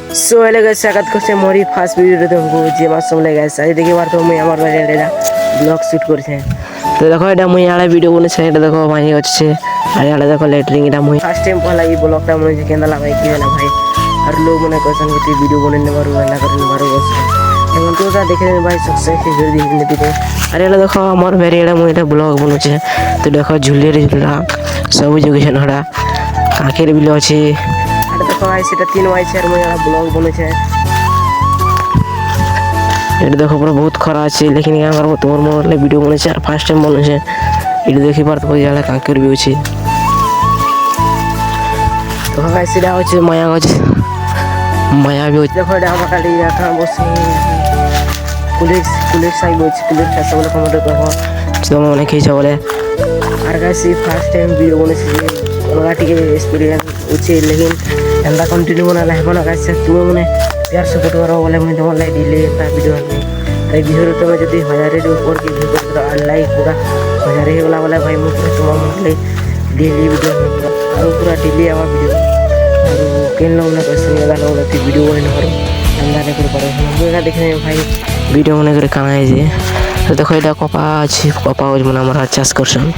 So hello guys स्वागत करछे मोरी fast video तुमको जे मासम ले गाइस आज देखि बार तो मुई हमर बारे एटा ब्लॉग शूट करछे तो देखो एटा मुई आले वीडियो बने छे एटा देखो भाई अच्छे अरे आले देखो लेटरिंग एटा मुई फर्स्ट टाइम पहला ई ब्लॉग ता मुई केंदा लागाई कि ना भाई और लोग मने कहसन कि वीडियो बने मारू ना करने मारू बस एमन तो ता देखे भाई सक्सेस के जल्दी दिन दे अरे एटा देखो हमर बारे एटा मुई एटा ब्लॉग बनु छे तो देखो झुले रे झुला सब जगह हड़ा काकेर बिलो अछि देखो भाई सेटा 3 वाई छे मुई ब्लॉग बने छे एटा देखो पूरा बहुत खरा আছে लेकिन यार তোমার মোবাইলে ভিডিও বনেছে আর ফার্স্ট টাইম বনেছে এটা দেখি পারতো ওই জায়গা কাকের ভিউ আছে তো গাইস এটা হচ্ছে মায়া গজ মায়া ভিউ দেখো এটা আমার কালি রাখা বসে কুলের সাইড হচ্ছে কুলের কাছে বলে কমেন্ট করো তোমরা অনেকেই বলে আর গাইস ফার্স্ট টাইম ভিডিও বনেছে ওরা টিকে এক্সপেরিয়েন্স হচ্ছে लेकिन एंदा कंटिन्यू बना लाइव बना गाइस तुम मने प्यार सपोर्ट करो बोले मुई तुम लाइक डिले ता वीडियो में अरे वीडियो तुम जदी 1000 रे ऊपर की व्यू कर दो लाइक पूरा 1000 हे वाला बोले भाई मुई तुम ले डेली वीडियो और पूरा डेली आवा वीडियो और केन लोग ने क्वेश्चन वाला लोग ने वीडियो बने करो एंदा ने कर पारो मुई देखने भाई वीडियो बने करे काना है जे तो देखो एटा कपा अछि कपा मने हमरा चाष करसन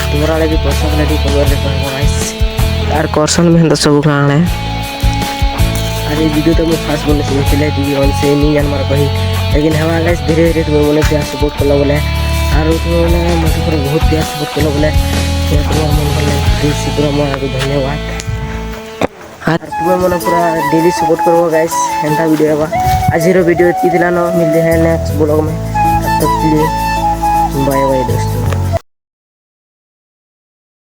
तुम्हारा लगी पर्सनालिटी कवर ले गाइस और करसन में तो सब काना है अरे वीडियो तो मैं फास्ट बोलने से चले दी ऑन से नहीं जान मार कही लेकिन हमारा गाइस धीरे धीरे तुम बोले प्यार सपोर्ट कर लो बोले और तुम मुझे पर बहुत प्यार सपोर्ट कर लो बोले क्या तुम मन बोले दिल से पूरा मोर धन्यवाद और तुम मन पूरा डेली सपोर्ट करो गाइस एंता वीडियो बा आज हीरो वीडियो इतना न मिलते हैं नेक्स्ट ब्लॉग में तब तक के लिए बाय बाय दोस्तों।